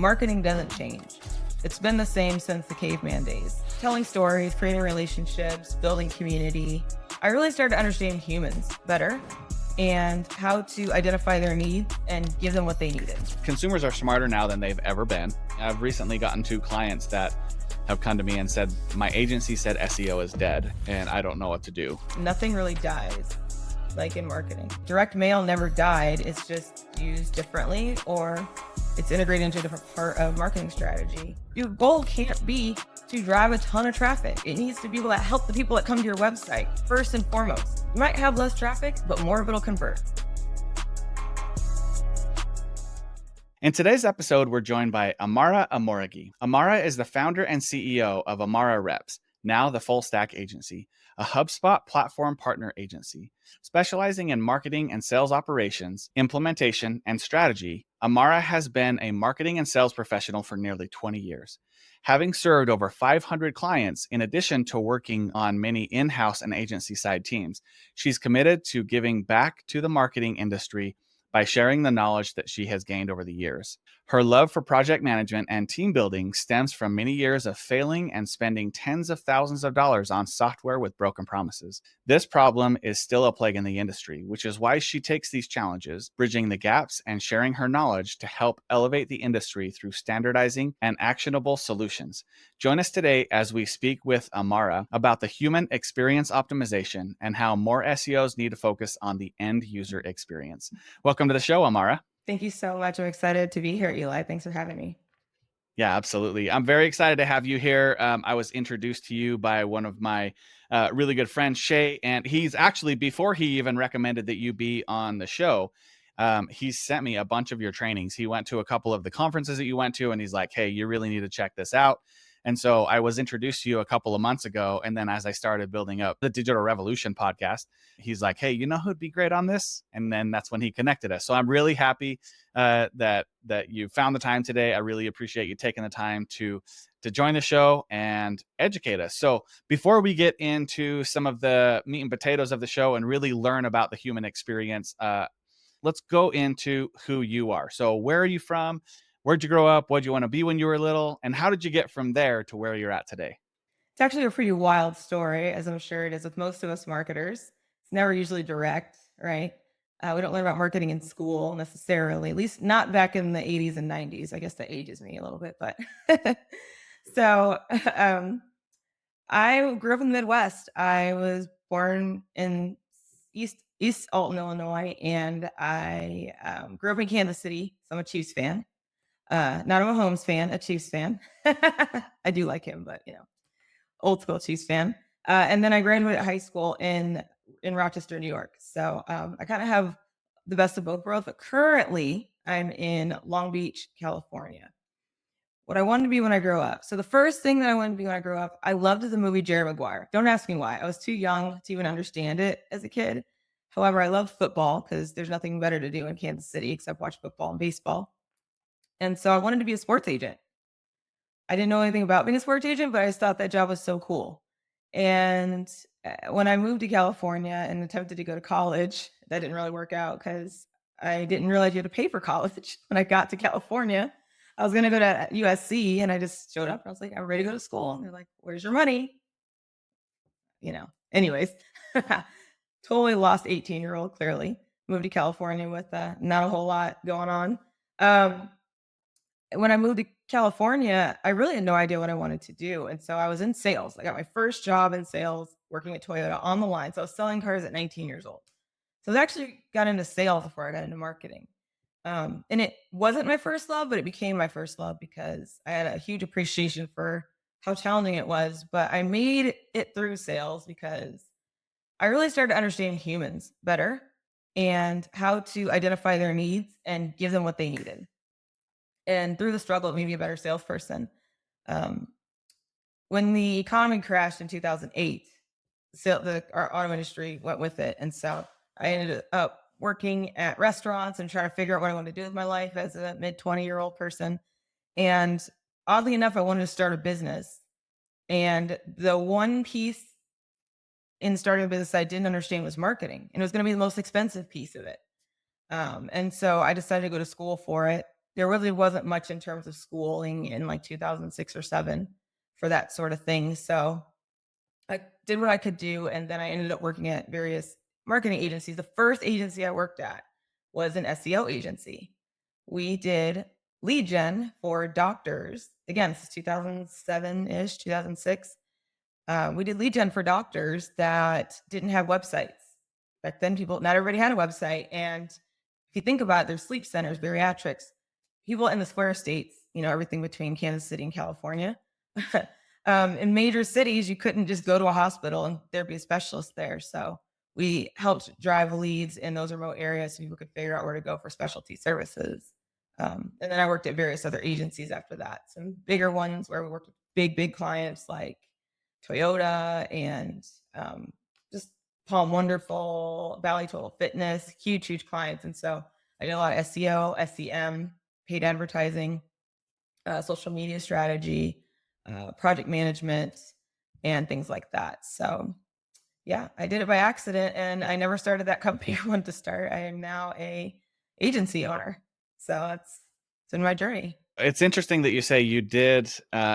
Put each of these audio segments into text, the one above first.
marketing doesn't change. It's been the same since the caveman days. Telling stories, creating relationships, building community. I really started to understand humans better and how to identify their needs and give them what they needed. Consumers are smarter now than they've ever been. I've recently gotten 2 clients that have come to me and said, my agency said SEO is dead and I don't know what to do. Nothing really dies like in marketing. Direct mail never died. It's just used differently, or it's integrated into a different part of marketing strategy. Your goal can't be to drive a ton of traffic. It needs to be able to help the people that come to your website first and foremost. You might have less traffic, but more of it'll convert. In today's episode, we're joined by Amara Omoregie. Amara is the founder and CEO of Amara Reps, now the Full Stack Agency, a HubSpot platform partner agency. Specializing in marketing and sales operations, implementation, and strategy, Amara has been a marketing and sales professional for nearly 20 years. Having served over 500 clients, in addition to working on many in-house and agency side teams, she's committed to giving back to the marketing industry by sharing the knowledge that she has gained over the years. Her love for project management and team building stems from many years of failing and spending tens of thousands of dollars on software with broken promises. This problem is still a plague in the industry, which is why she takes these challenges, bridging the gaps and sharing her knowledge to help elevate the industry through standardizing and actionable solutions. Join us today as we speak with Amara about the human experience optimization and how more SEOs need to focus on the end user experience. Welcome to the show, Amara. Thank you so much. I'm excited to be here, Eli. Thanks for having me. Yeah, absolutely. I'm very excited to have you here. I was introduced to you by one of my really good friends, Shay, and he's actually, before he even recommended that you be on the show, he sent me a bunch of your trainings. He went to a couple of the conferences that you went to, and he's like, hey, you really need to check this out. And so I was introduced to you a couple of months ago. And then as I started building up the Digital Revolution podcast, he's like, hey, you know who'd be great on this? And then that's when he connected us. So I'm really happy that you found the time today. I really appreciate you taking the time to join the show and educate us. So before we get into some of the meat and potatoes of the show and really learn about the human experience, let's go into who you are. So where are you from? Where'd you grow up? What'd you want to be when you were little? And how did you get from there to where you're at today? It's actually a pretty wild story, as I'm sure it is with most of us marketers. It's never usually direct, right? We don't learn about marketing in school necessarily, at least not back in the 80s and 90s. I guess that ages me a little bit, but so I grew up in the Midwest. I was born in East Alton, Illinois, and I grew up in Kansas City. So I'm a Chiefs fan. Not a Mahomes fan, a Chiefs fan. I do like him, but old school Chiefs fan. And then I graduated high school in Rochester, New York. So I kind of have the best of both worlds, but currently I'm in Long Beach, California. What I wanted to be when I grew up. So the first thing that I wanted to be when I grew up, I loved the movie Jerry Maguire. Don't ask me why. I was too young to even understand it as a kid. However, I love football because there's nothing better to do in Kansas City except watch football and baseball. And so I wanted to be a sports agent. I didn't know anything about being a sports agent, but I just thought that job was so cool. And when I moved to California and attempted to go to college, that didn't really work out because I didn't realize you had to pay for college. When I got to California, I was going to go to USC and I just showed up. And I was like, I'm ready to go to school. And they're like, where's your money? Anyways, totally lost 18-year-old, clearly. Moved to California with not a whole lot going on. When I moved to California, I really had no idea what I wanted to do. And so I was in sales. I got my first job in sales working at Toyota on the line. So I was selling cars at 19 years old. So I actually got into sales before I got into marketing. And it wasn't my first love, but it became my first love because I had a huge appreciation for how challenging it was. But I made it through sales because I really started to understand humans better and how to identify their needs and give them what they needed. And through the struggle, it made me a better salesperson. When the economy crashed in 2008, our auto industry went with it. And so I ended up working at restaurants and trying to figure out what I wanted to do with my life as a mid-20-year-old person. And oddly enough, I wanted to start a business. And the one piece in starting a business I didn't understand was marketing. And it was going to be the most expensive piece of it. And so I decided to go to school for it. there really wasn't much in terms of schooling in like 2006 or 7 for that sort of thing. So I did what I could do, and then I ended up working at various marketing agencies. The first agency I worked at was an SEO agency. We did lead gen for doctors. Again, this is 2007-ish, 2006. We did lead gen for doctors that didn't have websites. Back then, not everybody had a website. And if you think about it, there's sleep centers, bariatrics, people in the square states, everything between Kansas City and California. In major cities, you couldn't just go to a hospital and there'd be a specialist there. So we helped drive leads in those remote areas so people could figure out where to go for specialty services. And then I worked at various other agencies after that. Some bigger ones where we worked with big clients like Toyota and just Palm Wonderful, Valley Total Fitness, huge clients. And so I did a lot of SEO, SEM, paid advertising, social media strategy, project management, and things like that. So yeah, I did it by accident, and I never started that company I wanted to start. I am now a agency owner. So it's been my journey. It's interesting that you say you did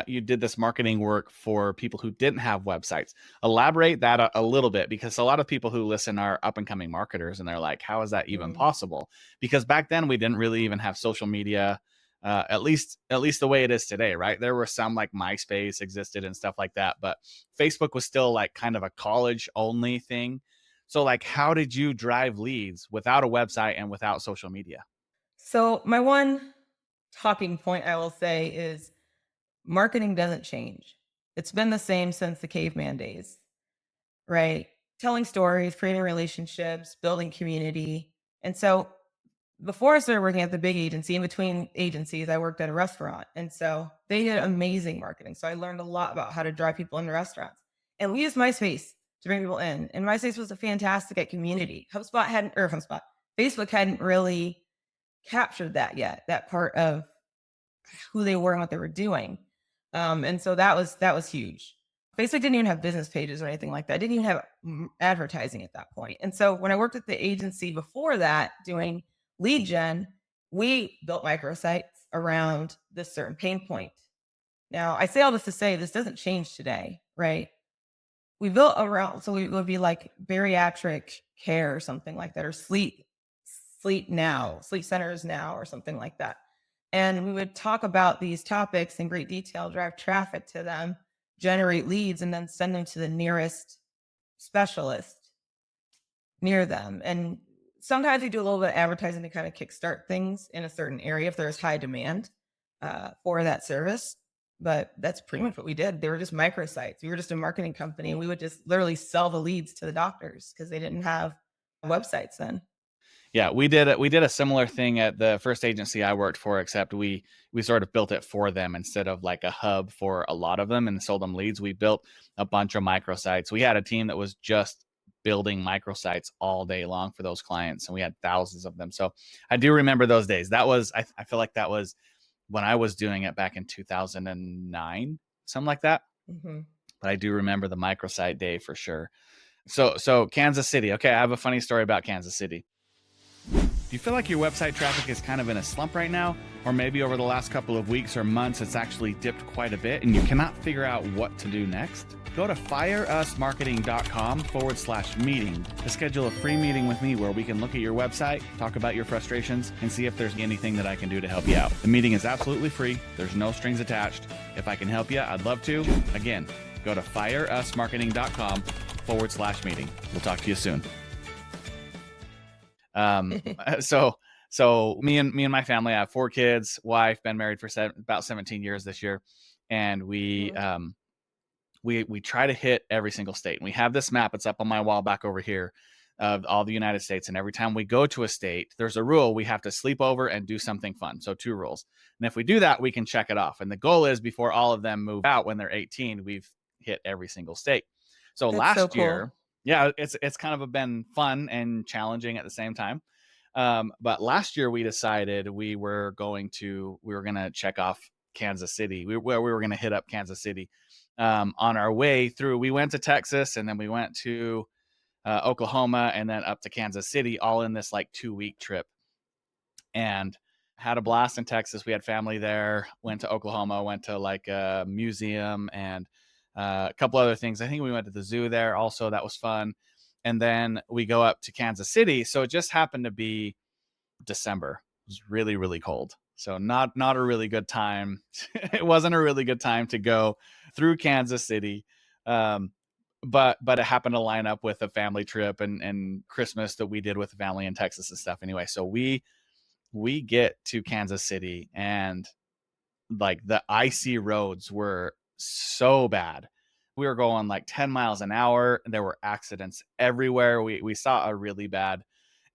this marketing work for people who didn't have websites. Elaborate that a little bit, because a lot of people who listen are up and coming marketers, and they're like, how is that even possible? Because back then we didn't really even have social media, at least the way it is today, right? There were some, like MySpace existed and stuff like that, but Facebook was still like kind of a college only thing. So like, how did you drive leads without a website and without social media? So my one talking point I will say is marketing doesn't change. It's been the same since the caveman days, right? Telling stories, creating relationships, building community. And so before I started working at the big agency, in between agencies, I worked at a restaurant. And so they did amazing marketing. So I learned a lot about how to drive people into restaurants. And we used MySpace to bring people in. And MySpace was a fantastic at community. Facebook hadn't really captured that yet, that part of who they were and what they were doing. And so that was huge. Facebook didn't even have business pages or anything like that. Didn't even have advertising at that point. And so when I worked at the agency before that doing lead gen, we built microsites around this certain pain point. Now, I say all this to say this doesn't change today, right? We built around, so it would be like bariatric care or something like that, or sleep centers now, or something like that. And we would talk about these topics in great detail, drive traffic to them, generate leads, and then send them to the nearest specialist near them. And sometimes we do a little bit of advertising to kind of kickstart things in a certain area if there's high demand for that service. But that's pretty much what we did. They were just microsites. We were just a marketing company, and we would just literally sell the leads to the doctors because they didn't have websites then. Yeah, we did a similar thing at the first agency I worked for, except we sort of built it for them instead of like a hub for a lot of them and sold them leads. We built a bunch of microsites. We had a team that was just building microsites all day long for those clients, and we had thousands of them. So I do remember those days. That was I feel like that was when I was doing it back in 2009, something like that. Mm-hmm. But I do remember the microsite day for sure. So Kansas City. Okay, I have a funny story about Kansas City. Do you feel like your website traffic is kind of in a slump right now? Or maybe over the last couple of weeks or months, it's actually dipped quite a bit and you cannot figure out what to do next? Go to fireusmarketing.com/meeting to schedule a free meeting with me where we can look at your website, talk about your frustrations, and see if there's anything that I can do to help you out. The meeting is absolutely free. There's no strings attached. If I can help you, I'd love to. Again, go to fireusmarketing.com/meeting. We'll talk to you soon. So me and my family, I have 4 kids, wife, been married for about 17 years this year. And we try to hit every single state. And we have this map. It's up on my wall back over here of all the United States. And every time we go to a state, there's a rule. We have to sleep over and do something fun. So 2 rules. And if we do that, we can check it off. And the goal is before all of them move out when they're 18, we've hit every single state. So That's last so cool. year, yeah, it's kind of been fun and challenging at the same time. But last year we decided we were going to check off Kansas City. We were going to hit up Kansas City. On our way through, we went to Texas, and then we went to Oklahoma, and then up to Kansas City, all in this like 2-week trip. And had a blast in Texas. We had family there, went to Oklahoma, went to like a museum and a couple other things. I think we went to the zoo there also. That was fun. And then we go up to Kansas City. So it just happened to be December. It was really, really cold. So not a really good time. It wasn't a really good time to go through Kansas City. Um, but it happened to line up with a family trip and Christmas that we did with the family in Texas and stuff anyway. So we get to Kansas City and like the icy roads were so bad. We were going like 10 miles an hour. There were accidents everywhere. We saw a really bad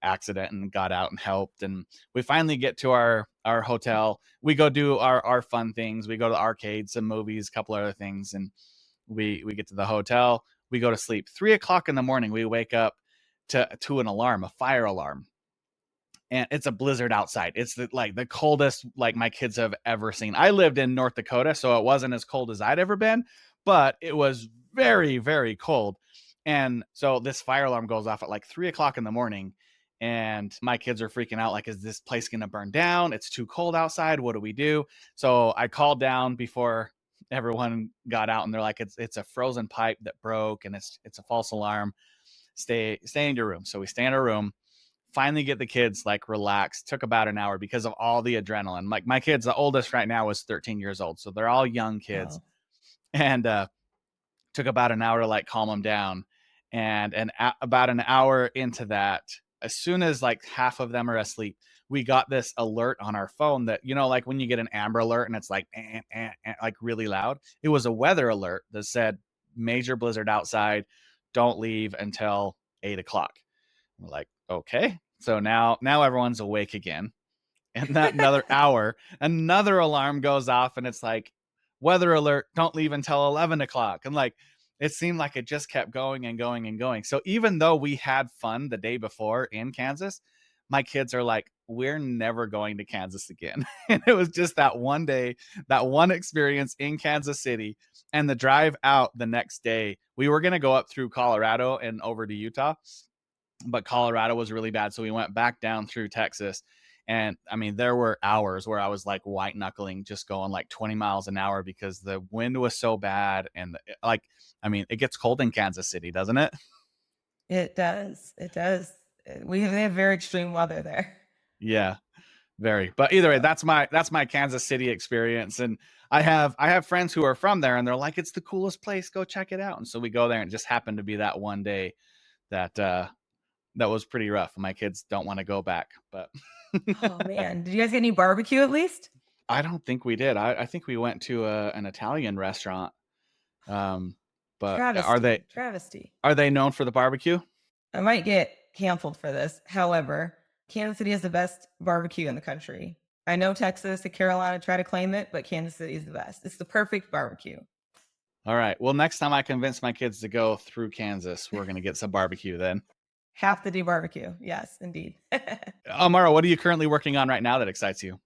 accident and got out and helped. And we finally get to our hotel. We go do our fun things. We go to the arcade, some movies, a couple other things, and we get to the hotel. We go to sleep. 3 o'clock in the morning, we wake up to an alarm, a fire alarm, and it's a blizzard outside. It's the coldest like my kids have ever seen. I lived in North Dakota, so it wasn't as cold as I'd ever been, but it was very, very cold. And so this fire alarm goes off at like 3 o'clock in the morning, and my kids are freaking out. Like, is this place going to burn down? It's too cold outside. What do we do? So I called down before everyone got out, and they're like, it's a frozen pipe that broke, and it's a false alarm. Stay in your room. So we stay in our room, finally get the kids like relaxed. Took about an hour because of all the adrenaline. Like my kids, the oldest right now is 13 years old, so they're all young kids. Oh, And took about an hour to like calm them down. And about an hour into that, as soon as like half of them are asleep, we got this alert on our phone that, like when you get an Amber Alert and it's like like really loud. It was a weather alert that said major blizzard outside, don't leave until 8 o'clock. We're like, okay. So now everyone's awake again. And that another hour, another alarm goes off and it's like, weather alert, don't leave until 11 o'clock. And like, it seemed like it just kept going and going and going. So even though we had fun the day before in Kansas, my kids are like, we're never going to Kansas again. And it was just that one day, that one experience in Kansas City, and the drive out the next day. We were going to go up through Colorado and over to Utah, but Colorado was really bad. So we went back down through Texas. And I mean, there were hours where I was like white knuckling, just going like 20 miles an hour because the wind was so bad. And like, I mean, it gets cold in Kansas City, doesn't it? it does. It does. They have very extreme weather there. Yeah, very. But either way, So, that's my Kansas City experience. And I have friends who are from there and they're like, it's the coolest place. Go check it out. And so we go there, and it just happened to be that one day that that was pretty rough. My kids don't want to go back, but oh man, did you guys get any barbecue at least? I don't think we did. I think we went to an Italian restaurant. Um, but are they Travesty, travesty. are they known for the barbecue? I might get canceled for this. However, Kansas City is the best barbecue in the country. I know Texas and Carolina try to claim it, but Kansas City is the best. It's the perfect barbecue. All right. Well, next time I convince my kids to go through Kansas, we're gonna get some barbecue then. Have to do barbecue. Yes, indeed. Amara, what are you currently working on right now that excites you?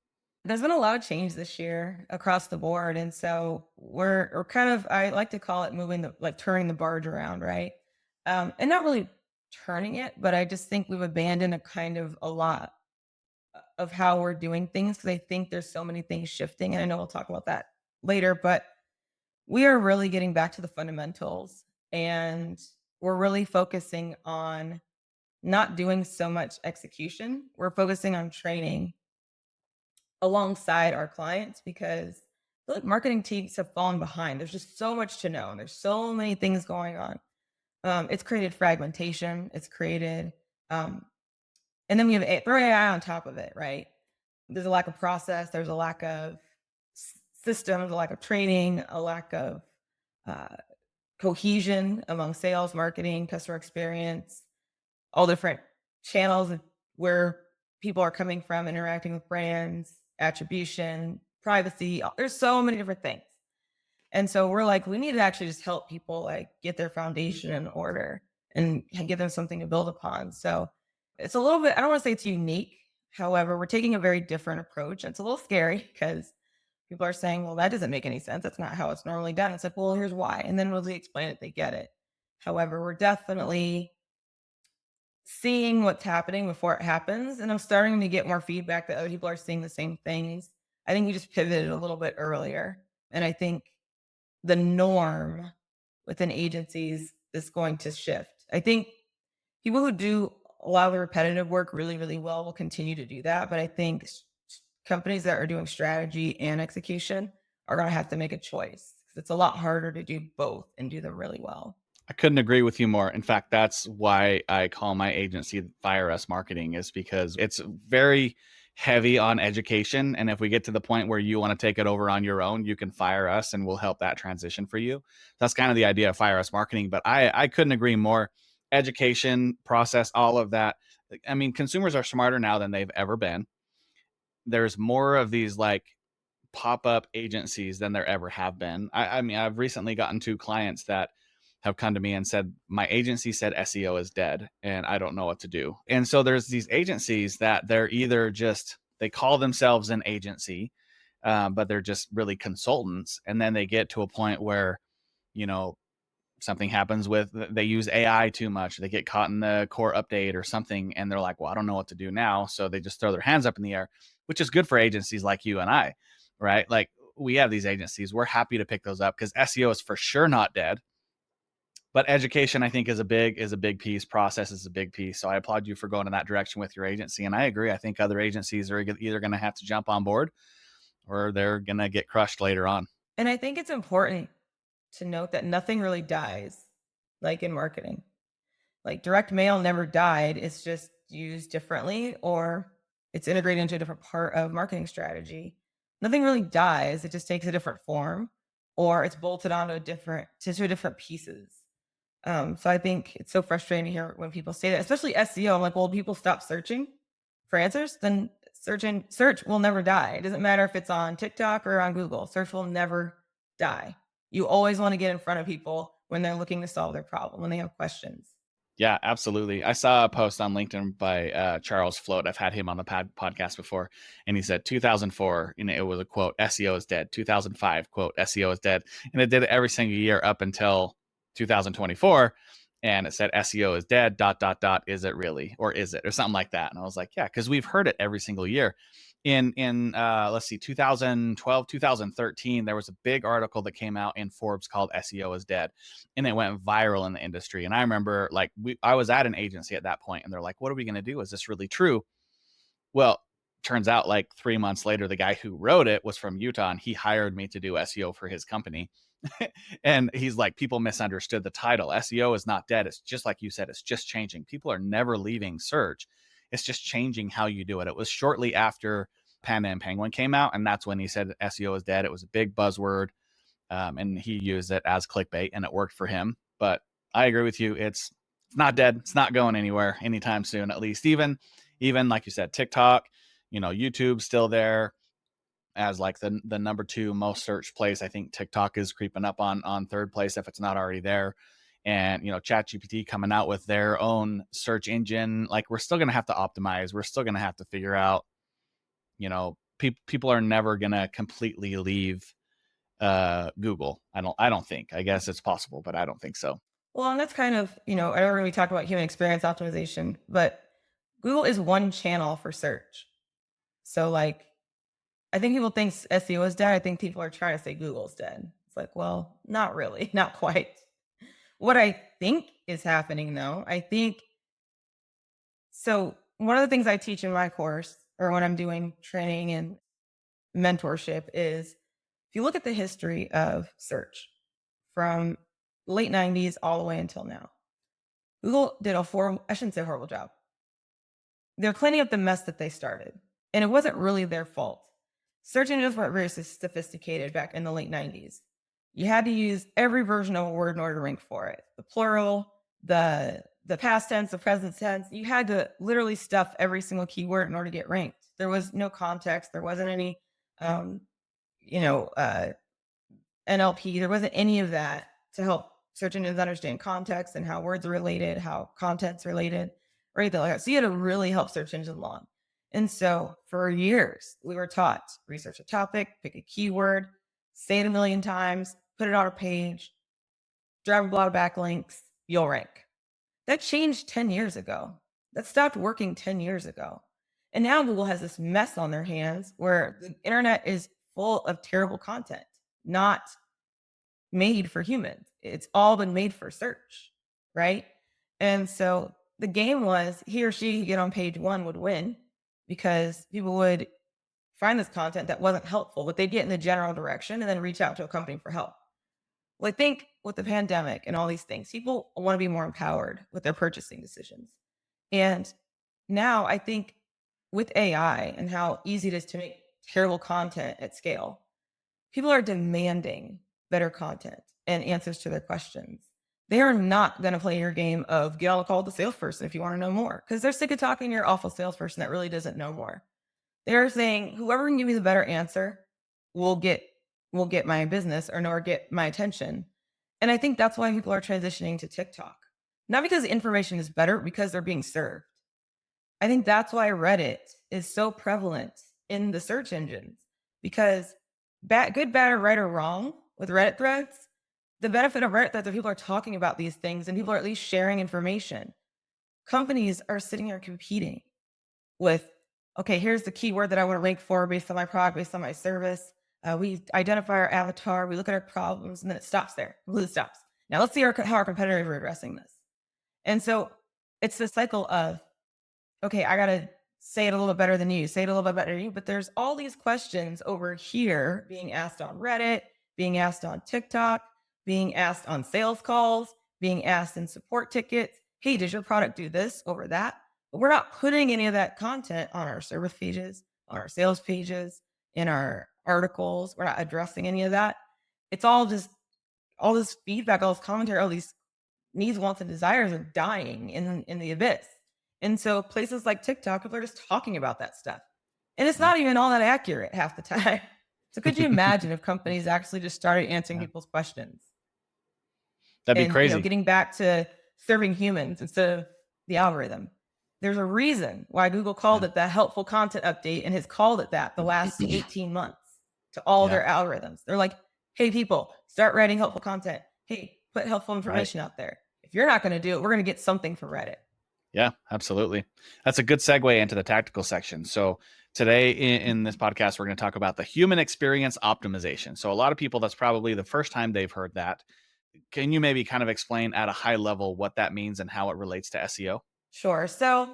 There's been a lot of change this year across the board, and so we're kind of, I like to call it moving the like turning the barge around, right? And not really turning it, but I just think we've abandoned a kind of a lot of how we're doing things because I think there's so many things shifting, and I know we'll talk about that later, but we are really getting back to the fundamentals, and we're really focusing on not doing so much execution. We're focusing on training alongside our clients because I feel like marketing teams have fallen behind. There's just so much to know, and there's so many things going on. It's created fragmentation. It's created, and then we have throw AI on top of it, right? There's a lack of process. There's a lack of systems, a lack of training, a lack of uh, cohesion among sales, marketing, customer experience, all different channels of where people are coming from, interacting with brands, attribution, privacy. There's so many different things. And so we're like, we need to actually just help people like get their foundation in order and give them something to build upon. So it's a little bit, I don't want to say it's unique. However, we're taking a very different approach. It's a little scary because people are saying, well, that doesn't make any sense. That's not how it's normally done. It's like, well, here's why. And then when we explain it, they get it. However, we're definitely seeing what's happening before it happens, and I'm starting to get more feedback that other people are seeing the same things. I think you just pivoted a little bit earlier, and I think the norm within agencies is going to shift. I think people who do a lot of the repetitive work really, really well will continue to do that, but I think companies that are doing strategy and execution are gonna have to make a choice, 'cause it's a lot harder to do both and do them really well. I couldn't agree with you more. In fact, that's why I call my agency Fire Us Marketing, is because it's very heavy on education. And if we get to the point where you want to take it over on your own, you can fire us and we'll help that transition for you. That's kind of the idea of Fire Us Marketing. But I couldn't agree more. Education, process, all of that. I mean, consumers are smarter now than they've ever been. There's more of these like pop-up agencies than there ever have been. I mean, I've recently gotten two clients that have come to me and said, my agency said SEO is dead and I don't know what to do. And so there's these agencies that they're either just, they call themselves an agency, but they're just really consultants. And then they get to a point where, you know, something happens with, they use AI too much, they get caught in the core update or something, and they're like, well, I don't know what to do now. So they just throw their hands up in the air, which is good for agencies like you and I, right? Like we have these agencies, we're happy to pick those up because SEO is for sure not dead. But education, I think, is a big piece. Process is a big piece. So I applaud you for going in that direction with your agency. And I agree. I think other agencies are either going to have to jump on board or they're going to get crushed later on. And I think it's important to note that nothing really dies, like in marketing. Like direct mail never died. It's just used differently or it's integrated into a different part of marketing strategy. Nothing really dies. It just takes a different form or it's bolted onto to different pieces. So I think it's so frustrating to hear when people say that, especially SEO. I'm like, well, people stop searching for answers, then search will never die. It doesn't matter if it's on TikTok or on Google. Search will never die. You always want to get in front of people when they're looking to solve their problem, when they have questions. Yeah, absolutely. I saw a post on LinkedIn by Charles Float. I've had him on the podcast before, and he said 2004, and it was a quote, SEO is dead. 2005, quote, SEO is dead. And it did it every single year up until 2024. And it said SEO is dead, dot, dot, dot. Is it really? Or is it? Or something like that. And I was like, yeah, because we've heard it every single year. In let's see, 2012, 2013, there was a big article that came out in Forbes called SEO is dead, and it went viral in the industry. And I remember like I was at an agency at that point and they're like, what are we going to do? Is this really true? Well, turns out like 3 months later, the guy who wrote it was from Utah and he hired me to do SEO for his company. And he's like, people misunderstood the title. SEO is not dead. It's just like you said, it's just changing. People are never leaving search. It's just changing how you do it. It was shortly after Panda and Penguin came out, and that's when he said SEO is dead. It was a big buzzword, and he used it as clickbait, and it worked for him. But I agree with you. It's not dead. It's not going anywhere anytime soon. At least even like you said, TikTok, YouTube's still there as like the number two most searched place. I think TikTok is creeping up on third place if it's not already there. And ChatGPT coming out with their own search engine. Like we're still gonna have to optimize. We're still gonna have to figure out. People are never gonna completely leave Google. I don't think. I guess it's possible, but I don't think so. Well, and that's kind of, I don't really talk about human experience optimization, but Google is one channel for search. So like I think people think SEO is dead. I think people are trying to say Google's dead. It's like, well, not really, not quite. What I think is happening though, I think so one of the things I teach in my course or when I'm doing training and mentorship is if you look at the history of search from late 90s all the way until now, Google did I shouldn't say horrible job. They're cleaning up the mess that they started. And it wasn't really their fault. Search engines weren't very sophisticated back in the late 90s. You had to use every version of a word in order to rank for it. The plural, the past tense, the present tense. You had to literally stuff every single keyword in order to get ranked. There was no context. There wasn't any, um, you know, uh, NLP. There wasn't any of that to help search engines understand context and how words are related, how content's related, or anything like that. So you had to really help search engines along. And so for years, we were taught research a topic, pick a keyword, say it a million times, put it on a page, drive a lot of backlinks, you'll rank. That changed 10 years ago. That stopped working 10 years ago. And now Google has this mess on their hands where the internet is full of terrible content, not made for humans. It's all been made for search, right? And so the game was he or she who get on page one would win because people would find this content that wasn't helpful, but they'd get in the general direction and then reach out to a company for help. Well, I think with the pandemic and all these things, people want to be more empowered with their purchasing decisions. And now I think with AI and how easy it is to make terrible content at scale, people are demanding better content and answers to their questions. They are not going to play your game of get on the call with the salesperson if you want to know more, because they're sick of talking to your awful salesperson that really doesn't know more. They're saying whoever can give me the better answer will get my business or get my attention. And I think that's why people are transitioning to TikTok. Not because the information is better, because they're being served. I think that's why Reddit is so prevalent in the search engines, because good, bad, or right or wrong with Reddit threads, the benefit of Reddit threads is people are talking about these things and people are at least sharing information. Companies are sitting here competing with, okay, here's the keyword that I want to rank for based on my product, based on my service. We identify our avatar, we look at our problems, and then it stops there. It stops. Now let's see how our competitors are addressing this. And so it's the cycle of, okay, I got to say it a little bit better than you, say it a little bit better than you. But there's all these questions over here being asked on Reddit, being asked on TikTok, being asked on sales calls, being asked in support tickets. Hey, does your product do this over that? But we're not putting any of that content on our service pages, on our sales pages, in our articles. We're not addressing any of that. It's all just all this feedback, all this commentary, all these needs, wants, and desires are dying in the abyss. And so places like TikTok, people are just talking about that stuff. And it's not even all that accurate half the time. So could you imagine if companies actually just started answering people's questions? That'd be And crazy. getting back to serving humans instead of the algorithm. There's a reason why Google called it the helpful content update and has called it that the last 18 months to all their algorithms. They're like, hey, people, start writing helpful content. Hey, put helpful information out there. If you're not going to do it, we're going to get something from Reddit. Yeah, absolutely. That's a good segue into the tactical section. So today in this podcast, we're going to talk about the human experience optimization. So a lot of people, that's probably the first time they've heard that. Can you maybe kind of explain at a high level what that means and how it relates to SEO? Sure. So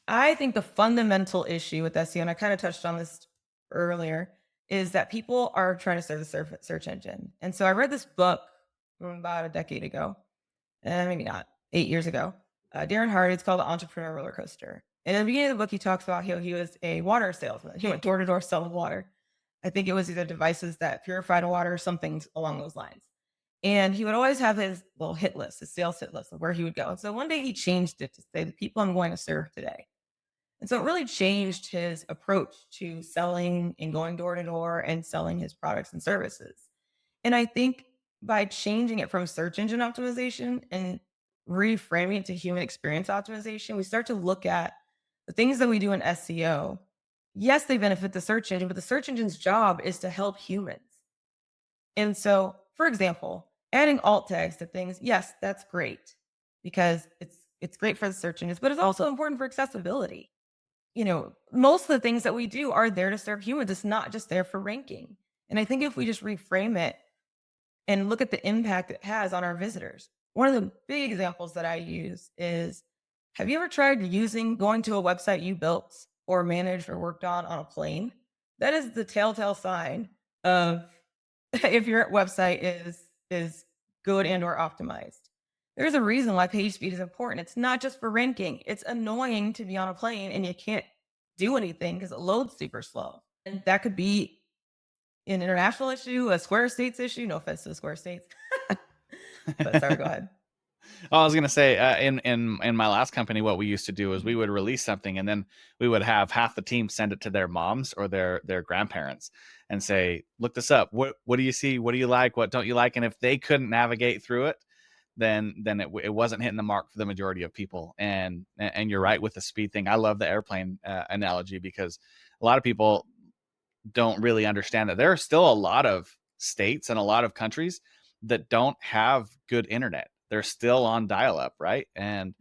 I think the fundamental issue with SEO, and I kind of touched on this earlier, is that people are trying to serve the search engine. And so I read this book from about a decade ago, and maybe not, 8 years ago. Darren Hardy, it's called The Entrepreneur Roller Coaster. And in the beginning of the book, he talks about how he was a water salesman. He went door to door selling water. I think it was either devices that purified water or something along those lines. And he would always have his little hit list, his sales hit list of where he would go. And so one day he changed it to say the people I'm going to serve today. And so it really changed his approach to selling and going door to door and selling his products and services. And I think by changing it from search engine optimization and reframing it to human experience optimization, we start to look at the things that we do in SEO. Yes, they benefit the search engine, but the search engine's job is to help humans. And so, for example, adding alt tags to things, yes, that's great because it's great for the search engines, but it's also important for accessibility. Most of the things that we do are there to serve humans. It's not just there for ranking. And I think if we just reframe it and look at the impact it has on our visitors, one of the big examples that I use is, have you ever tried going to a website you built or managed or worked on a plane? That is the telltale sign of if your website is good and or optimized. There's a reason why page speed is important. It's not just for ranking. It's annoying to be on a plane and you can't do anything because it loads super slow. And that could be an international issue, a Square States issue. No offense to the Square States. But sorry, go ahead. I was going to say, in my last company, what we used to do is we would release something and then we would have half the team send it to their moms or their grandparents and say, look this up. What do you see? What do you like? What don't you like? And if they couldn't navigate through it, then it wasn't hitting the mark for the majority of people. And you're right with the speed thing. I love the airplane analogy because a lot of people don't really understand that there are still a lot of states and a lot of countries that don't have good internet. They're still on dial-up, right? And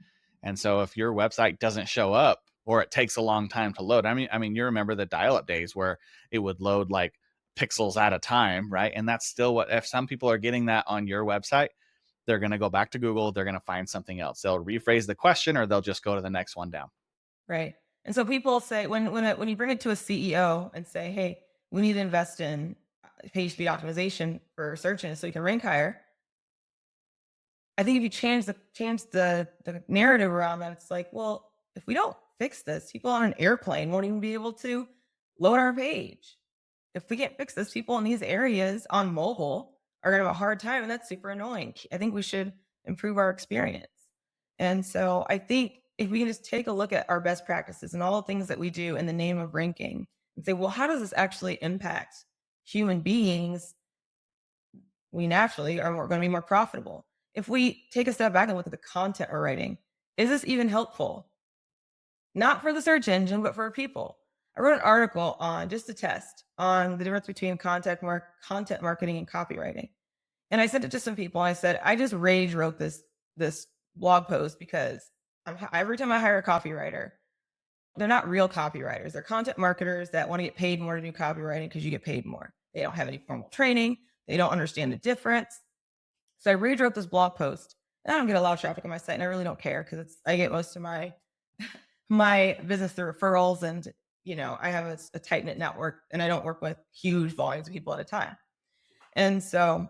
And so if your website doesn't show up or it takes a long time to load, I mean, you remember the dial-up days where it would load like pixels at a time, right? And that's still what, if some people are getting that on your website, they're going to go back to Google, they're going to find something else. They'll rephrase the question or they'll just go to the next one down. Right. And so people say when you bring it to a CEO and say, "Hey, we need to invest in page speed optimization for search engines so you can rank higher." I think if you change the narrative around that, it's like, well, if we don't fix this, people on an airplane won't even be able to load our page. If we can't fix this, people in these areas on mobile are gonna have a hard time, and that's super annoying. I think we should improve our experience. And so I think if we can just take a look at our best practices and all the things that we do in the name of ranking and say, well, how does this actually impact human beings? We naturally are going to be more profitable. If we take a step back and look at the content we're writing, is this even helpful? Not for the search engine, but for people. I wrote an article on just a test on the difference between content marketing and copywriting. And I sent it to some people. I said, I just rage wrote this blog post because every time I hire a copywriter, they're not real copywriters. They're content marketers that want to get paid more to do copywriting because you get paid more. They don't have any formal training. They don't understand the difference. So I rewrote this blog post. And I don't get a lot of traffic on my site, and I really don't care because I get most of my business through referrals, and I have a tight knit network, and I don't work with huge volumes of people at a time. And so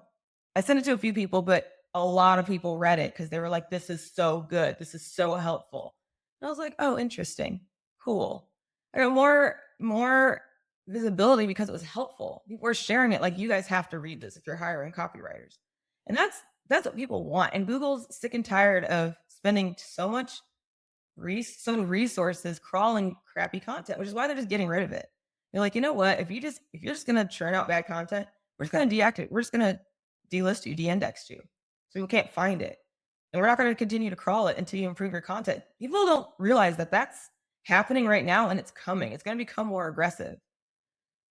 I sent it to a few people, but a lot of people read it because they were like, "This is so good. This is so helpful." And I was like, "Oh, interesting, cool." I got more visibility because it was helpful. People were sharing it like, "You guys have to read this if you're hiring copywriters," and that's what people want. And Google's sick and tired of spending so many resources crawling crappy content, which is why they're just getting rid of it. They're like, you know what? If you're just gonna churn out bad content, we're just gonna deactivate. We're just gonna delist you, de-index you, so people can't find it, and we're not gonna continue to crawl it until you improve your content. People don't realize that that's happening right now, and it's coming. It's gonna become more aggressive.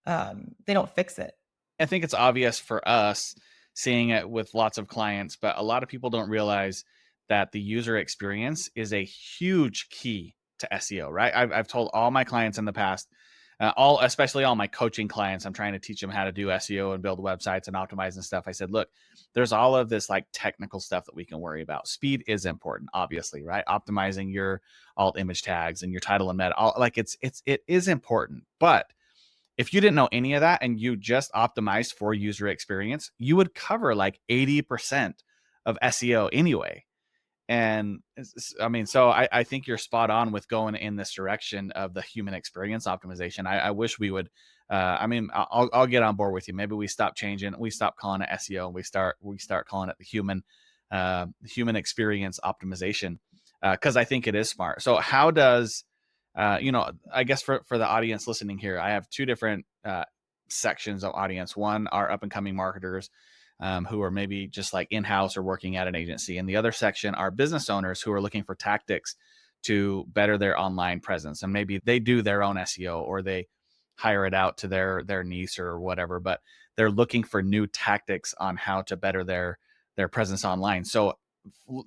They don't fix it. I think it's obvious for us seeing it with lots of clients, but a lot of people don't realize that the user experience is a huge key to SEO, right? I've told all my clients in the past, especially all my coaching clients, I'm trying to teach them how to do SEO and build websites and optimize and stuff. I said, look, there's all of this like technical stuff that we can worry about. Speed is important, obviously, right? Optimizing your alt image tags and your title and meta, it is important, but if you didn't know any of that and you just optimized for user experience, you would cover like 80% of SEO anyway. And I mean, so I think you're spot on with going in this direction of the human experience optimization. I wish we would. I mean, I'll get on board with you. Maybe we stop changing. We stop calling it SEO. And we start calling it the human experience optimization, because I think it is smart. So how does I guess for the audience listening here, I have two different sections of audience. One are up and coming marketers who are maybe just like in-house or working at an agency. And the other section are business owners who are looking for tactics to better their online presence. And maybe they do their own SEO or they hire it out to their niece or whatever, but they're looking for new tactics on how to better their presence online. So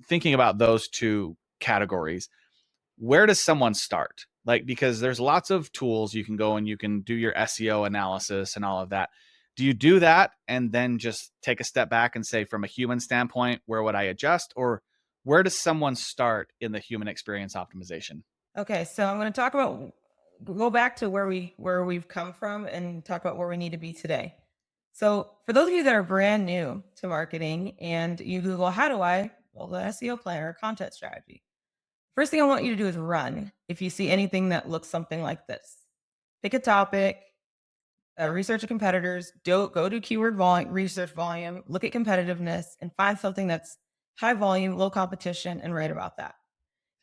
thinking about those two categories, where does someone start? Like, because there's lots of tools you can go and you can do your SEO analysis and all of that. Do you do that and then just take a step back and say, from a human standpoint, where would I adjust? Or where does someone start in the human experience optimization? Okay, so I'm going to talk about go back to where we've come from and talk about where we need to be today. So, for those of you that are brand new to marketing and you Google, how do I build an SEO plan or a content strategy? First thing I want you to do is run. If you see anything that looks something like this, pick a topic, research your competitors, go do keyword volume, research volume, look at competitiveness, and find something that's high volume, low competition, and write about that.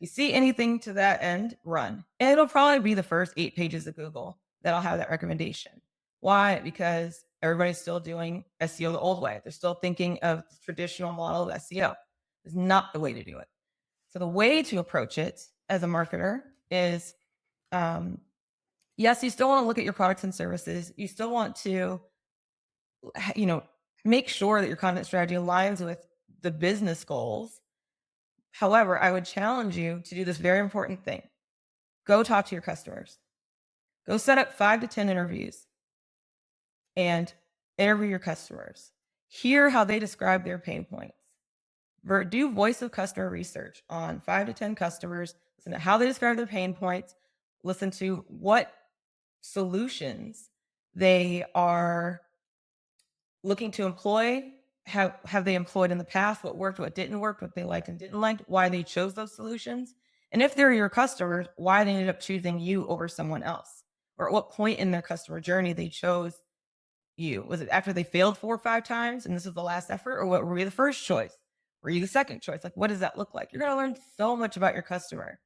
If you see anything to that end, run. And it'll probably be the first 8 pages of Google that'll have that recommendation. Why? Because everybody's still doing SEO the old way. They're still thinking of the traditional model of SEO. It's not the way to do it. So the way to approach it as a marketer is, yes, you still want to look at your products and services. You still want to, make sure that your content strategy aligns with the business goals. However, I would challenge you to do this very important thing. Go talk to your customers. Go set up 5 to 10 interviews and interview your customers. Hear how they describe their pain points. Do voice of customer research on 5 to 10 customers. Listen to how they describe their pain points. Listen to what solutions they are looking to employ. Have they employed in the past? What worked, what didn't work, what they liked and didn't like, why they chose those solutions. And if they're your customers, why they ended up choosing you over someone else, or at what point in their customer journey they chose you. Was it after they failed 4 or 5 times and this is the last effort, or what were you the first choice? Were you the second choice? Like, what does that look like? You're going to learn so much about your customer.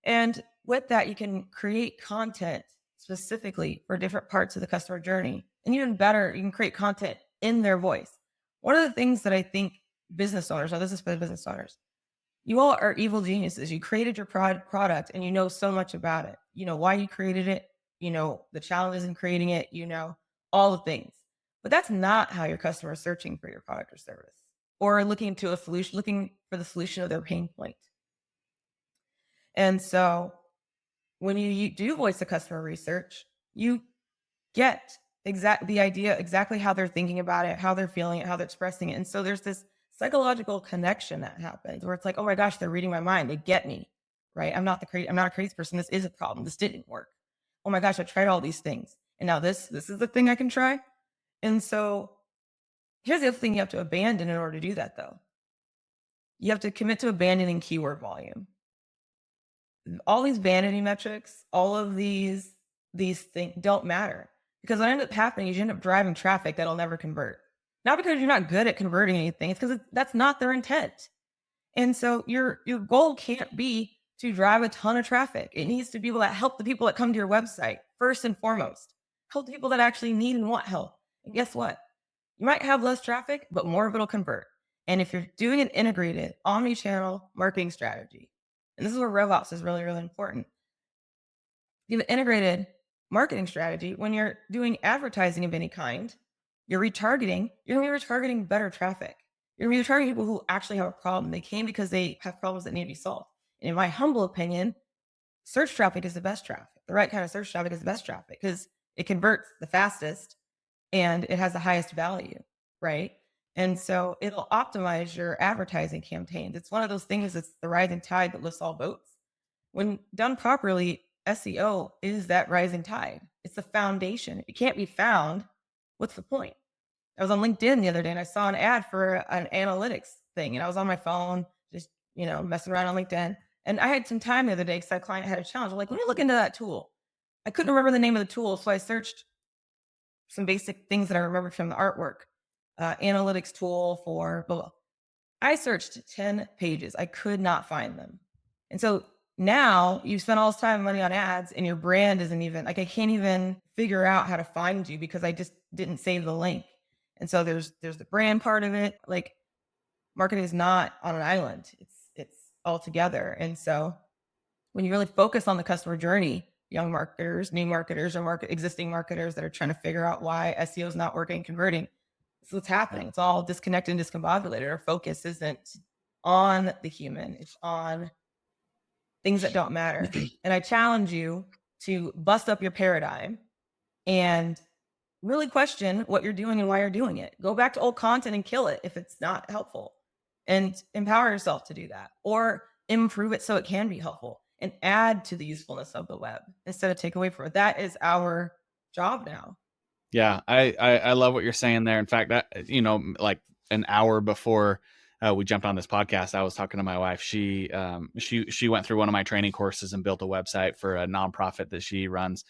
And with that, you can create content specifically for different parts of the customer journey. And even better, you can create content in their voice. One of the things that I think business owners, now this is for the business owners, you all are evil geniuses. You created your product and you know so much about it. You know why you created it. You know the challenges in creating it. You know all the things. But that's not how your customer is searching for your product or service, or looking to a solution, looking for the solution of their pain point. And so when you do voice of customer research, you get the idea exactly how they're thinking about it, how they're feeling it, how they're expressing it. And so there's this psychological connection that happens where it's like, oh my gosh, they're reading my mind. They get me, right? I'm not a crazy person. This is a problem. This didn't work. Oh my gosh, I tried all these things. And now this is the thing I can try. And so here's the other thing you have to abandon in order to do that though. You have to commit to abandoning keyword volume. All these vanity metrics, all of these things don't matter, because what ends up happening is you end up driving traffic that'll never convert. Not because you're not good at converting anything, it's because that's not their intent. And so your goal can't be to drive a ton of traffic. It needs to be able to help the people that come to your website first and foremost. Help the people that actually need and want help. And guess what? You might have less traffic, but more of it'll convert. And if you're doing an integrated omni-channel marketing strategy, and this is where RevOps is really, really important. You have an integrated marketing strategy. When you're doing advertising of any kind, you're going to be retargeting better traffic. You're going to be retargeting people who actually have a problem. They came because they have problems that need to be solved. And in my humble opinion, search traffic is the best traffic. The right kind of search traffic is the best traffic because it converts the fastest and it has the highest value, right? And so it'll optimize your advertising campaigns. It's one of those things that's the rising tide that lifts all boats. When done properly, SEO is that rising tide. It's the foundation. If it can't be found, what's the point? I was on LinkedIn the other day and I saw an ad for an analytics thing, and I was on my phone just, messing around on LinkedIn. And I had some time the other day because that client had a challenge. I'm like, let me look into that tool. I couldn't remember the name of the tool, so I searched some basic things that I remembered from the artwork. Analytics tool for blah, blah. I searched 10 pages. I could not find them. And so now you've spent all this time and money on ads and your brand isn't even, like, I can't even figure out how to find you because I just didn't save the link. And so there's the brand part of it. Like, marketing is not on an island. It's all together. And so when you really focus on the customer journey, young marketers, new marketers, or existing marketers that are trying to figure out why SEO is not working, converting, this is what's happening. It's all disconnected and discombobulated. Our focus isn't on the human. It's on things that don't matter. And I challenge you to bust up your paradigm and really question what you're doing and why you're doing it. Go back to old content and kill it if it's not helpful, and empower yourself to do that, or improve it so it can be helpful and add to the usefulness of the web instead of take away from it. That is our job now. Yeah, I love what you're saying there. In fact, that, like an hour before we jumped on this podcast, I was talking to my wife. She went through one of my training courses and built a website for a nonprofit that she runs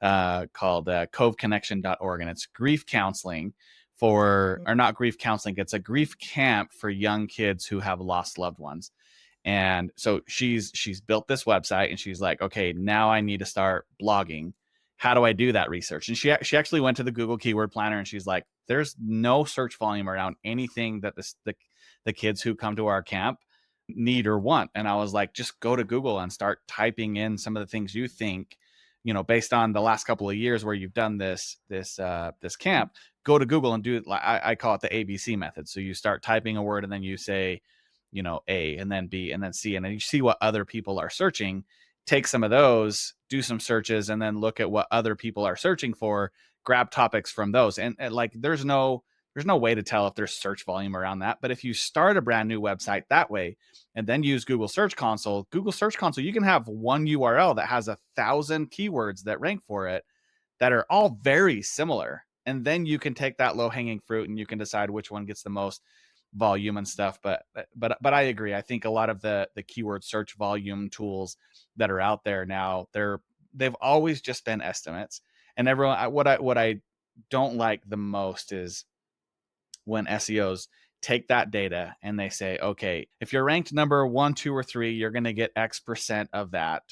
called coveconnection.org, and it's grief counseling or not grief counseling. It's a grief camp for young kids who have lost loved ones. And so she's built this website, and she's like, okay, now I need to start blogging. How do I do that research? And she actually went to the Google Keyword Planner, and she's like, there's no search volume around anything that the kids who come to our camp need or want. And I was like, just go to Google and start typing in some of the things you think, based on the last couple of years where you've done this camp. Go to Google and do it. I call it the ABC method. So you start typing a word, and then you say, A and then B and then C, and then you see what other people are searching, take some of those, do some searches, and then look at what other people are searching for, grab topics from those. And like there's no way to tell if there's search volume around that. But if you start a brand new website that way and then use Google Search Console, you can have one URL that has 1,000 keywords that rank for it that are all very similar. And then you can take that low hanging fruit and you can decide which one gets the most volume and stuff. But I agree. I think a lot of the keyword search volume tools that are out there now, they've always just been estimates. And everyone, what I don't like the most is when SEOs take that data and they say, okay, if you're ranked number 1, 2, or 3, you're going to get X% of that.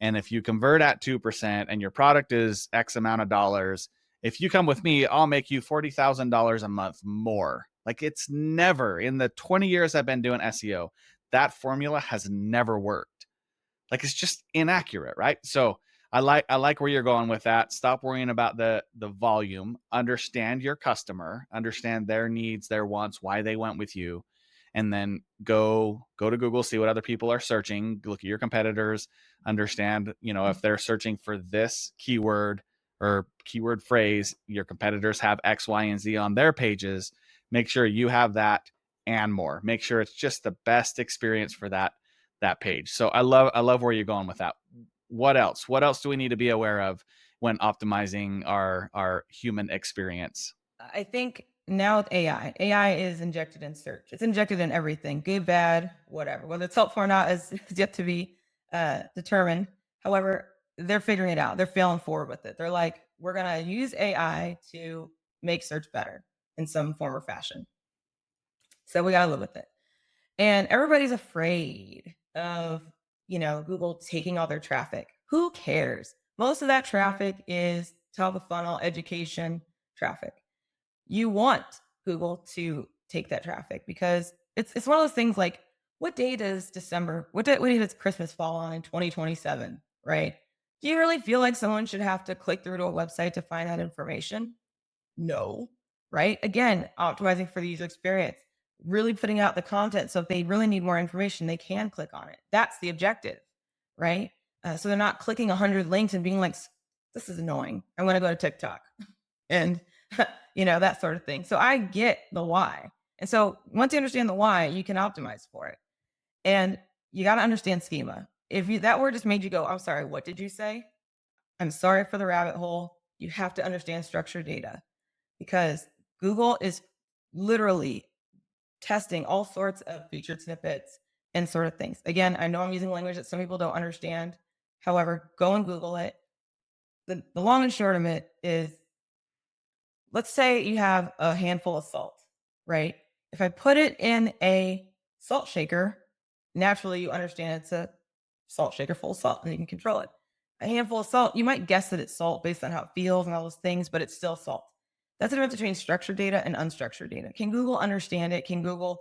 And if you convert at 2% and your product is X amount of dollars, if you come with me, I'll make you $40,000 a month more. Like, it's never, in the 20 years I've been doing SEO, that formula has never worked. Like, it's just inaccurate, right? So I like where you're going with that. Stop worrying about the volume. Understand your customer, understand their needs, their wants, why they went with you, and then go to Google, see what other people are searching, look at your competitors, understand, if they're searching for this keyword or keyword phrase, your competitors have X, Y, and Z on their pages. Make sure you have that and more. Make sure it's just the best experience for that page. So I love where you're going with that. What else do we need to be aware of when optimizing our human experience? I think now with AI is injected in search. It's injected in everything, good, bad, whatever. Whether it's helpful or not is yet to be determined. However, they're figuring it out. They're failing forward with it. They're like, we're going to use AI to make search better in some form or fashion. So we got to live with it. And everybody's afraid of, Google taking all their traffic. Who cares? Most of that traffic is top of funnel education traffic. You want Google to take that traffic because it's one of those things like, what day does Christmas fall on in 2027, right? Do you really feel like someone should have to click through to a website to find that information? No, right? Again, optimizing for the user experience, really putting out the content. So if they really need more information, they can click on it. That's the objective, right? So they're not clicking 100 links and being like, this is annoying. I'm going to go to TikTok and, that sort of thing. So I get the why. And so once you understand the why, you can optimize for it. And you got to understand schema. If that word just made you go, I'm sorry, what did you say? I'm sorry for the rabbit hole. You have to understand structured data, because Google is literally testing all sorts of featured snippets and sort of things. Again, I know I'm using language that some people don't understand. However, go and Google it. The long and short of it is, let's say you have a handful of salt, right? If I put it in a salt shaker, naturally you understand it's a salt shaker full of salt and you can control it. A handful of salt, you might guess that it's salt based on how it feels and all those things, but it's still salt. That's the difference between structured data and unstructured data. Can Google understand it? Can Google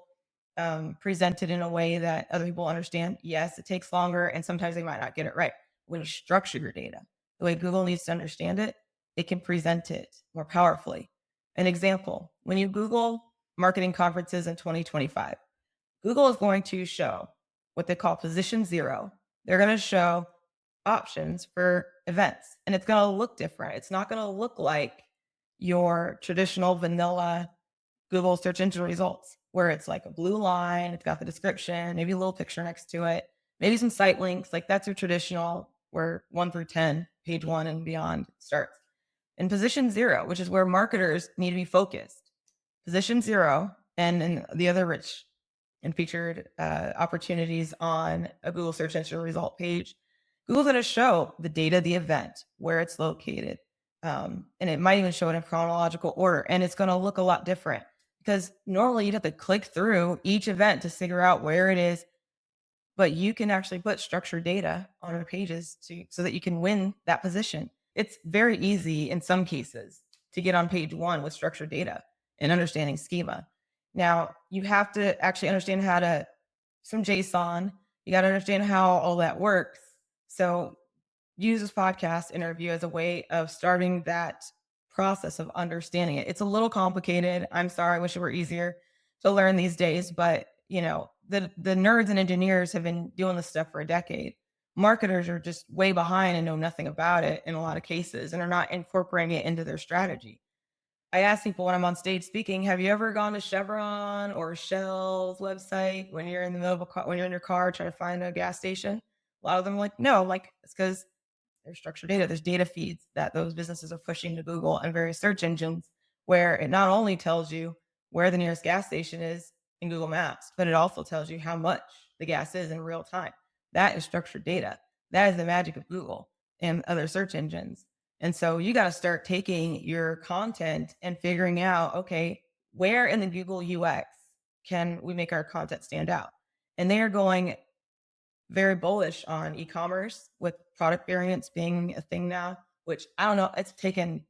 present it in a way that other people understand? Yes, it takes longer and sometimes they might not get it right. When you structure your data, the way Google needs to understand it, it can present it more powerfully. An example, when you Google marketing conferences in 2025, Google is going to show what they call position 0. They're going to show options for events, and it's going to look different. It's not going to look like your traditional vanilla Google search engine results, where it's like a blue line, it's got the description, maybe a little picture next to it, maybe some site links. Like, that's your traditional, where 1 through 10, page 1 and beyond starts. In position 0, which is where marketers need to be focused, position 0 and the other rich and featured opportunities on a Google search engine result page, Google's going to show the date of the event, where it's located. And it might even show it in chronological order. And it's going to look a lot different, because normally you'd have to click through each event to figure out where it is. But you can actually put structured data on your pages so that you can win that position. It's very easy in some cases to get on page 1 with structured data and understanding schema. Now, you have to actually understand some JSON. You got to understand how all that works. So use this podcast interview as a way of starting that process of understanding it. It's a little complicated. I'm sorry. I wish it were easier to learn these days, but the nerds and engineers have been doing this stuff for a decade. Marketers are just way behind and know nothing about it in a lot of cases and are not incorporating it into their strategy. I ask people when I'm on stage speaking, have you ever gone to Chevron or Shell's website when you're in the middle of a car, when you're in your car trying to find a gas station? A lot of them are like, no, like it's because there's structured data. There's data feeds that those businesses are pushing to Google and various search engines where it not only tells you where the nearest gas station is in Google Maps, but it also tells you how much the gas is in real time. That is structured data. That is the magic of Google and other search engines. And so you got to start taking your content and figuring out, okay, where in the Google UX can we make our content stand out? And they are going very bullish on e-commerce with product variants being a thing now, which I don't know, it's taken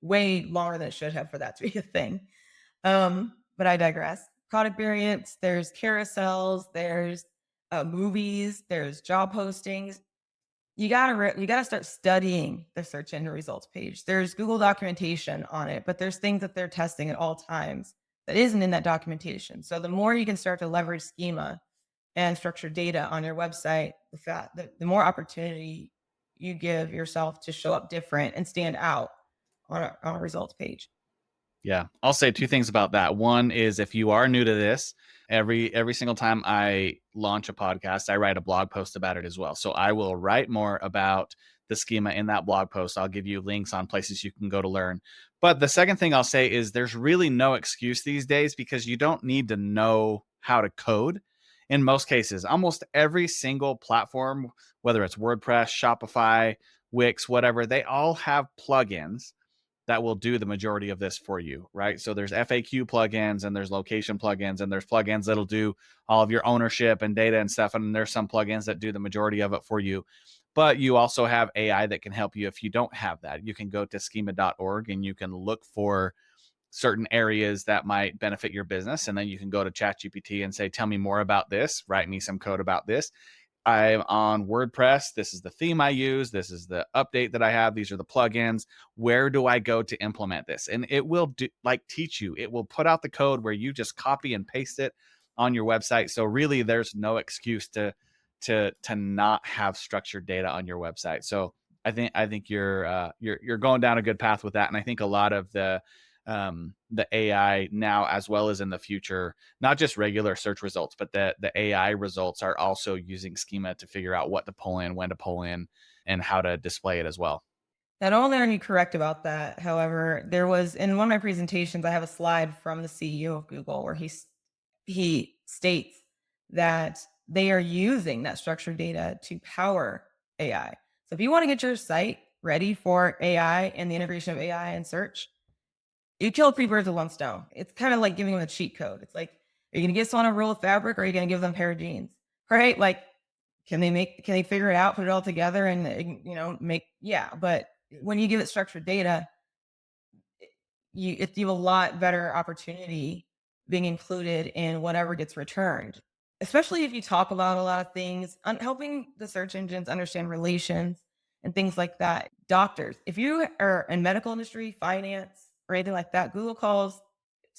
way longer than it should have for that to be a thing. But I digress. Product variants, there's carousels, there's movies, there's job postings. You gotta start studying the search engine results page. There's Google documentation on it, but there's things that they're testing at all times that isn't in that documentation. So the more you can start to leverage schema and structured data on your website, the more opportunity you give yourself to show up different and stand out on a results page. Yeah, I'll say two things about that. One is if you are new to this, every single time I launch a podcast, I write a blog post about it as well. So I will write more about the schema in that blog post. I'll give you links on places you can go to learn. But the second thing I'll say is there's really no excuse these days because you don't need to know how to code. In most cases, almost every single platform, whether it's WordPress, Shopify, Wix, whatever, they all have plugins that will do the majority of this for you, right? So there's FAQ plugins and there's location plugins and there's plugins that'll do all of your ownership and data and stuff. And there's some plugins that do the majority of it for you. But you also have AI that can help you if you don't have that. You can go to schema.org and you can look for certain areas that might benefit your business. And then you can go to ChatGPT and say, tell me more about this, write me some code about this. I'm on WordPress. This is the theme I use. This is the update that I have. These are the plugins. Where do I go to implement this? And it will teach you. It will put out the code where you just copy and paste it on your website. So really, there's no excuse to not have structured data on your website. So I think you're going down a good path with that. And I think a lot of the AI now, as well as in the future, not just regular search results, but the AI results are also using schema to figure out what to pull in, when to pull in, and how to display it as well. Not only are you correct about that, however, there was in one of my presentations, I have a slide from the CEO of Google where he states that they are using that structured data to power AI. So if you want to get your site ready for AI and the integration of AI and search, you kill three birds with one stone. It's kind of like giving them a cheat code. It's like, are you going to get someone a roll of fabric or are you going to give them a pair of jeans? Right? Like, can they figure it out, put it all together and, yeah. But when you give it structured data, you have a lot better opportunity being included in whatever gets returned, especially if you talk about a lot of things on helping the search engines understand relations and things like that. Doctors, if you are in medical industry, finance, or anything like that, Google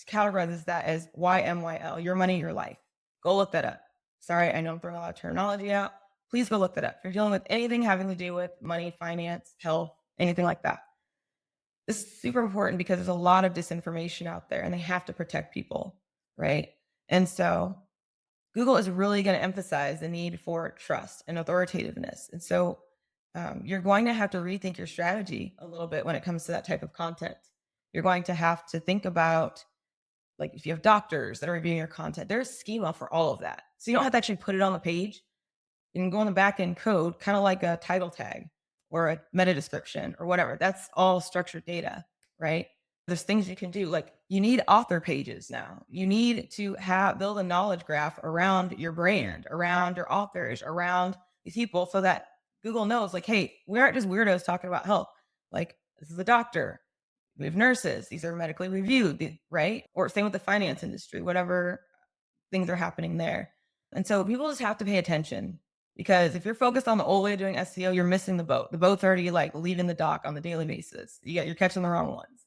categorizes that as YMYL, your money, your life. Go look that up. Sorry, I know I'm throwing a lot of terminology out. Please go look that up. If you're dealing with anything having to do with money, finance, health, anything like that, this is super important because there's a lot of disinformation out there and they have to protect people, right? And so Google is really going to emphasize the need for trust and authoritativeness. And so you're going to have to rethink your strategy a little bit when it comes to that type of content. You're going to have to think about, like, if you have doctors that are reviewing your content, there's schema for all of that. So you don't have to actually put it on the page. You can go in the back end code, kind of like a title tag or a meta description or whatever. That's all structured data, right? There's things you can do. Like, you need author pages now. You need to build a knowledge graph around your brand, around your authors, around these people, so that Google knows, like, hey, we aren't just weirdos talking about health. Like, this is a doctor. We have nurses. These are medically reviewed, right? Or same with the finance industry, whatever things are happening there. And so people just have to pay attention, because if you're focused on the old way of doing SEO, you're missing the boat. The boat's already like leaving the dock on the daily basis. You're catching the wrong ones.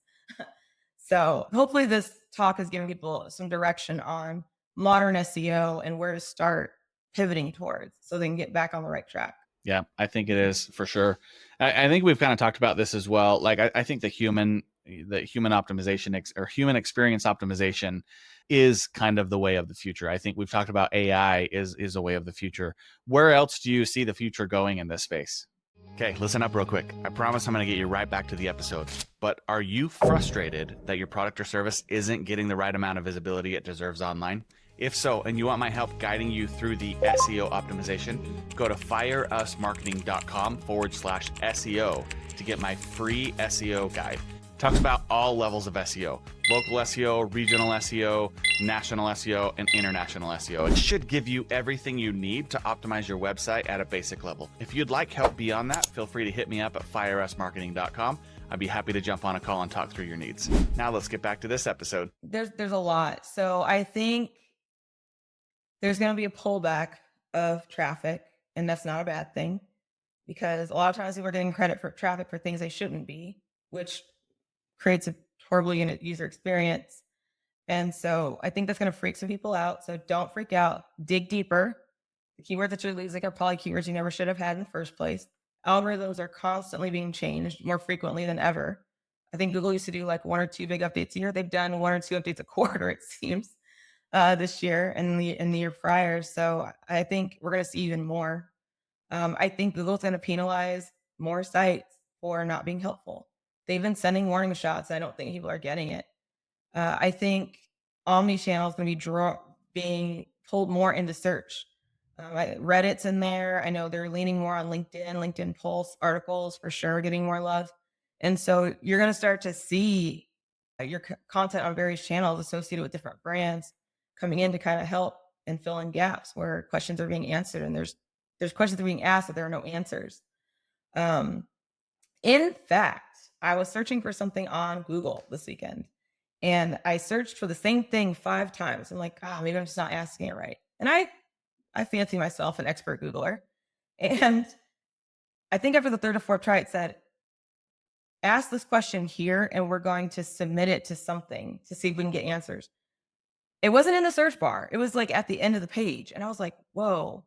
So hopefully this talk has given people some direction on modern SEO and where to start pivoting towards so they can get back on the right track. Yeah, I think it is for sure. I think we've kind of talked about this as well. Like I think the human optimization or human experience optimization is kind of the way of the future. I think we've talked about AI is a way of the future. Where else do you see the future going in this space? Okay, listen up real quick. I promise I'm going to get you right back to the episode. But are you frustrated that your product or service isn't getting the right amount of visibility it deserves online? If so, and you want my help guiding you through the SEO optimization, go to fireusmarketing.com/SEO to get my free SEO guide. It talks about all levels of SEO: local SEO, regional SEO, national SEO, and international SEO. It should give you everything you need to optimize your website at a basic level. If you'd like help beyond that, feel free to hit me up at fireusmarketing.com. I'd be happy to jump on a call and talk through your needs. Now let's get back to this episode. There's a lot. So I think there's going to be a pullback of traffic, and that's not a bad thing because a lot of times people are getting credit for traffic for things they shouldn't be, which creates a horrible user experience. And so I think that's going to freak some people out. So don't freak out. Dig deeper. The keywords that you're losing are probably keywords you never should have had in the first place. Algorithms are constantly being changed more frequently than ever. I think Google used to do like 1 or 2 big updates a year. They've done 1 or 2 updates a quarter, it seems, this year and the year prior. So I think we're going to see even more. I think Google's going to penalize more sites for not being helpful. They've been sending warning shots. I don't think people are getting it. I think omni-channel is going to be being pulled more into search. Reddit's in there. I know they're leaning more on LinkedIn Pulse articles for sure, getting more love. And so you're going to start to see your content on various channels associated with different brands coming in to kind of help and fill in gaps where questions are being answered and there's questions that are being asked that there are no answers. In fact, I was searching for something on Google this weekend and I searched for the same thing 5 times. I'm like, maybe I'm just not asking it right. And I fancy myself an expert Googler. And I think after the 3rd or 4th try, it said, ask this question here and we're going to submit it to something to see if we can get answers. It wasn't in the search bar. It was like at the end of the page. And I was like, whoa,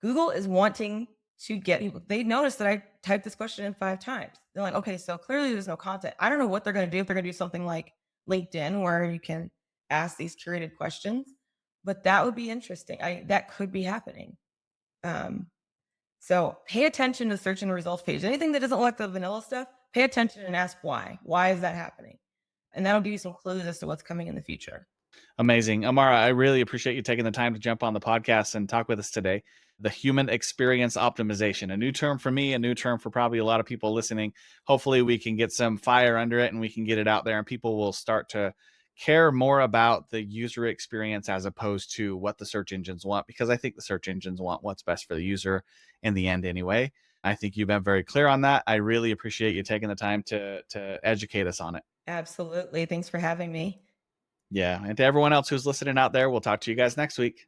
Google is wanting to get people. They noticed that I typed this question in 5 times. They're like, okay, so clearly there's no content. I don't know what they're going to do. If they're going to do something like LinkedIn where you can ask these curated questions, but that would be interesting. That could be happening. So pay attention to the search and results page. Anything that doesn't look like the vanilla stuff, pay attention and ask why. Why is that happening? And that'll give you some clues as to what's coming in the future. Amazing. Amara, I really appreciate you taking the time to jump on the podcast and talk with us today. The human experience optimization, a new term for me, a new term for probably a lot of people listening. Hopefully we can get some fire under it and we can get it out there and people will start to care more about the user experience as opposed to what the search engines want, because I think the search engines want what's best for the user in the end anyway. I think you've been very clear on that. I really appreciate you taking the time to educate us on it. Absolutely. Thanks for having me. Yeah. And to everyone else who's listening out there, we'll talk to you guys next week.